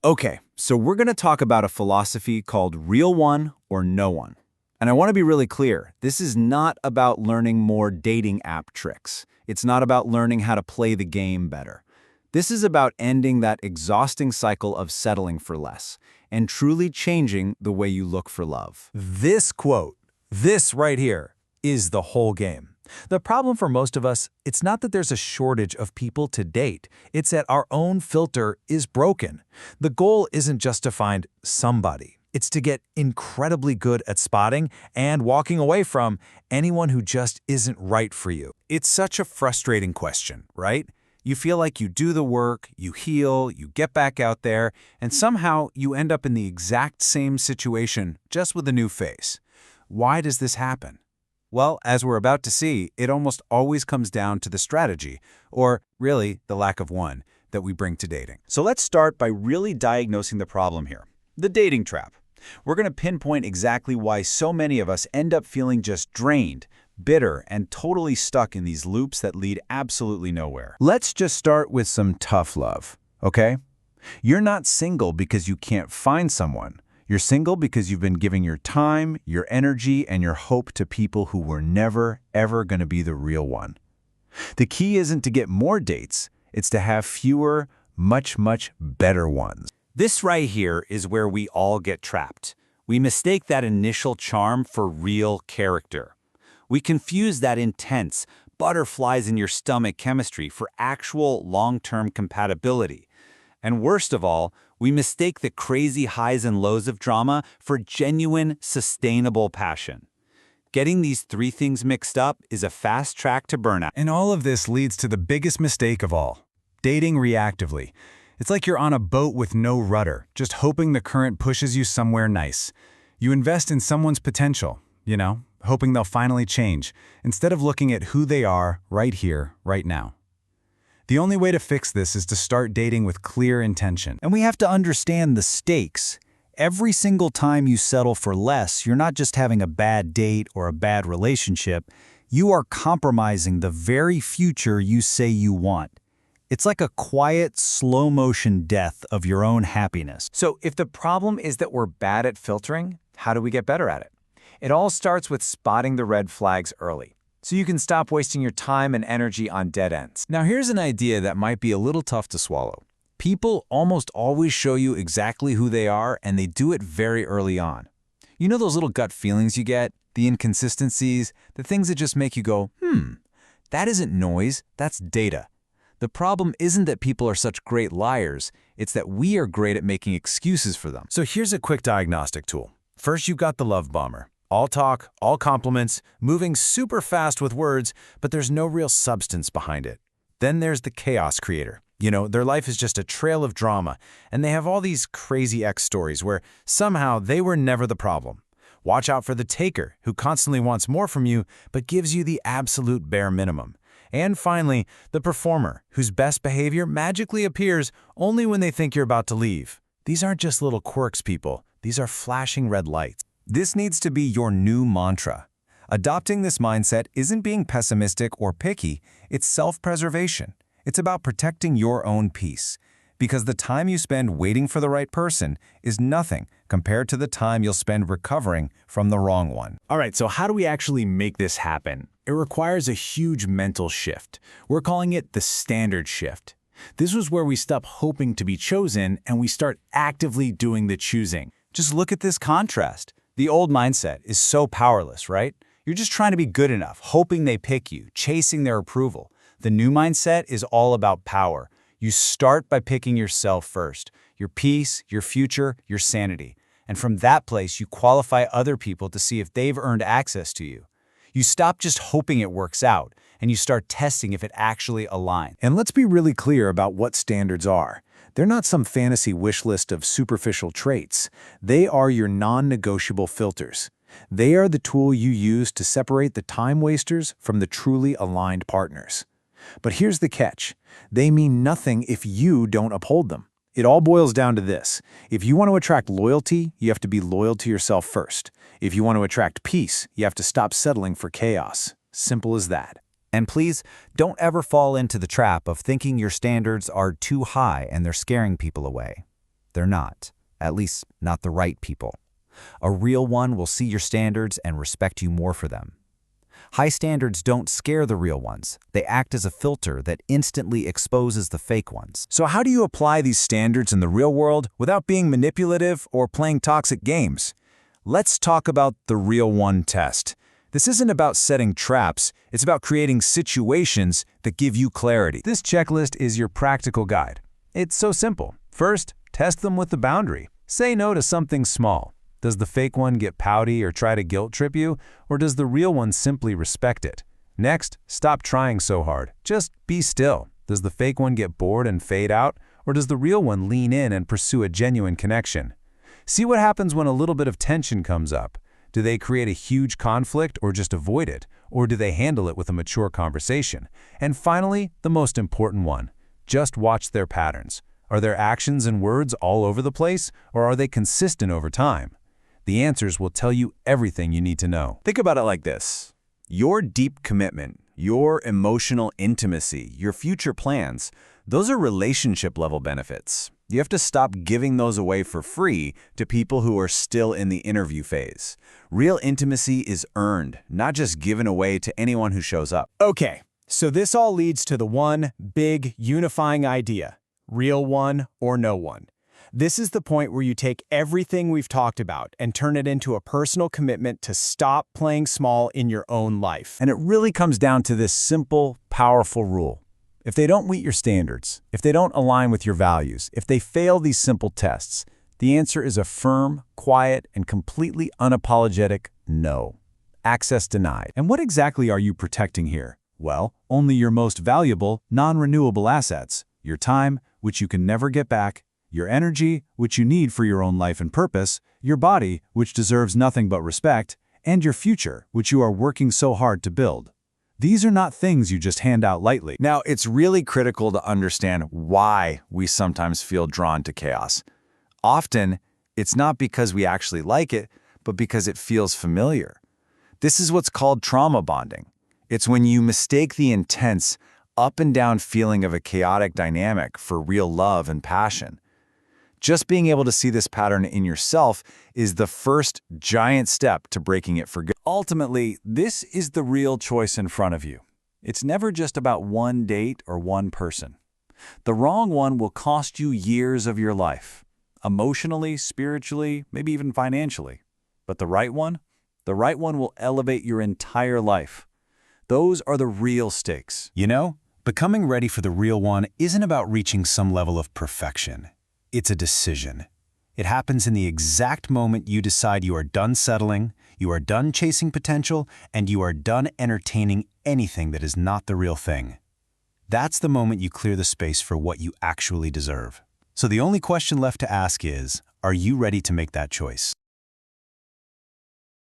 Okay, so we're going to talk about a philosophy called Real One or No One. And I want to be really clear, this is not about learning more dating app tricks. It's not about learning how to play the game better. This is about ending that exhausting cycle of settling for less and truly changing the way you look for love. This quote, this right here, is the whole game. The problem for most of us, it's not that there's a shortage of people to date. It's that our own filter is broken. The goal isn't just to find somebody. It's to get incredibly good at spotting and walking away from anyone who just isn't right for you. It's such a frustrating question, right? You feel like you do the work, you heal, you get back out there, and somehow you end up in the exact same situation, just with a new face. Why does this happen? Well, as we're about to see, it almost always comes down to the strategy, or really the lack of one, that we bring to dating. So let's start by really diagnosing the problem here, the dating trap. We're going to pinpoint exactly why so many of us end up feeling just drained, bitter, and totally stuck in these loops that lead absolutely nowhere. Let's just start with some tough love, okay? You're not single because you can't find someone. You're single because you've been giving your time, your energy, and your hope to people who were never, ever going to be the real one. The key isn't to get more dates, it's to have fewer, much, much better ones. This right here is where we all get trapped. We mistake that initial charm for real character. We confuse that intense, butterflies in your stomach chemistry for actual long-term compatibility. And worst of all, we mistake the crazy highs and lows of drama for genuine, sustainable passion. Getting these three things mixed up is a fast track to burnout. And all of this leads to the biggest mistake of all, dating reactively. It's like you're on a boat with no rudder, just hoping the current pushes you somewhere nice. You invest in someone's potential, hoping they'll finally change, instead of looking at who they are right here, right now. The only way to fix this is to start dating with clear intention. And we have to understand the stakes. Every single time you settle for less, you're not just having a bad date or a bad relationship, you are compromising the very future you say you want. It's like a quiet, slow-motion death of your own happiness. So if the problem is that we're bad at filtering, how do we get better at it? It all starts with spotting the red flags early, so you can stop wasting your time and energy on dead ends. Now here's an idea that might be a little tough to swallow. People almost always show you exactly who they are, and they do it very early on. You know those little gut feelings you get, the inconsistencies, the things that just make you go, that isn't noise, that's data. The problem isn't that people are such great liars, it's that we are great at making excuses for them. So here's a quick diagnostic tool. First, you've got the love bomber. All talk, all compliments, moving super fast with words, but there's no real substance behind it. Then there's the chaos creator. Their life is just a trail of drama, and they have all these crazy ex stories where somehow they were never the problem. Watch out for the taker, who constantly wants more from you, but gives you the absolute bare minimum. And finally, the performer, whose best behavior magically appears only when they think you're about to leave. These aren't just little quirks, people. These are flashing red lights. This needs to be your new mantra. Adopting this mindset isn't being pessimistic or picky, it's self-preservation. It's about protecting your own peace. Because the time you spend waiting for the right person is nothing compared to the time you'll spend recovering from the wrong one. All right, so how do we actually make this happen? It requires a huge mental shift. We're calling it the standard shift. This was where we stop hoping to be chosen and we start actively doing the choosing. Just look at this contrast. The old mindset is so powerless, right? You're just trying to be good enough, hoping they pick you, chasing their approval. The new mindset is all about power. You start by picking yourself first, your peace, your future, your sanity. And from that place, you qualify other people to see if they've earned access to you. You stop just hoping it works out, and you start testing if it actually aligns. And let's be really clear about what standards are. They're not some fantasy wish list of superficial traits. They are your non-negotiable filters. They are the tool you use to separate the time wasters from the truly aligned partners. But here's the catch. They mean nothing if you don't uphold them. It all boils down to this. If you want to attract loyalty, you have to be loyal to yourself first. If you want to attract peace, you have to stop settling for chaos. Simple as that. And please, don't ever fall into the trap of thinking your standards are too high and they're scaring people away. they're not. At least, not the right people. A real one will see your standards and respect you more for them. High standards don't scare the real ones. They act as a filter that instantly exposes the fake ones. So how do you apply these standards in the real world without being manipulative or playing toxic games? Let's talk about the Real One test. This isn't about setting traps, it's about creating situations that give you clarity. This checklist is your practical guide. It's so simple. First, test them with the boundary. Say no to something small. Does the fake one get pouty or try to guilt trip you, or does the real one simply respect it? Next, stop trying so hard. Just be still. Does the fake one get bored and fade out, or does the real one lean in and pursue a genuine connection? See what happens when a little bit of tension comes up. Do they create a huge conflict or just avoid it, or do they handle it with a mature conversation? And finally, the most important one, just watch their patterns. Are their actions and words all over the place, or are they consistent over time? The answers will tell you everything you need to know. Think about it like this. Your deep commitment, your emotional intimacy, your future plans, those are relationship-level benefits. You have to stop giving those away for free to people who are still in the interview phase. Real intimacy is earned, not just given away to anyone who shows up. Okay, so this all leads to the one big unifying idea, real one or no one. This is the point where you take everything we've talked about and turn it into a personal commitment to stop playing small in your own life. And it really comes down to this simple, powerful rule. If they don't meet your standards, if they don't align with your values, if they fail these simple tests, the answer is a firm, quiet, and completely unapologetic no. Access denied. And what exactly are you protecting here? Well, only your most valuable, non-renewable assets. Your time, which you can never get back, your energy, which you need for your own life and purpose, your body, which deserves nothing but respect, and your future, which you are working so hard to build. These are not things you just hand out lightly. Now, it's really critical to understand why we sometimes feel drawn to chaos. Often, it's not because we actually like it, but because it feels familiar. This is what's called trauma bonding. It's when you mistake the intense, up and down feeling of a chaotic dynamic for real love and passion. Just being able to see this pattern in yourself is the first giant step to breaking it for good. Ultimately, this is the real choice in front of you. It's never just about one date or one person. The wrong one will cost you years of your life, emotionally, spiritually, maybe even financially. But the right one will elevate your entire life. Those are the real stakes. You know, becoming ready for the real one isn't about reaching some level of perfection. It's a decision. It happens in the exact moment you decide you are done settling, you are done chasing potential, and you are done entertaining anything that is not the real thing. That's the moment you clear the space for what you actually deserve. So the only question left to ask is, are you ready to make that choice?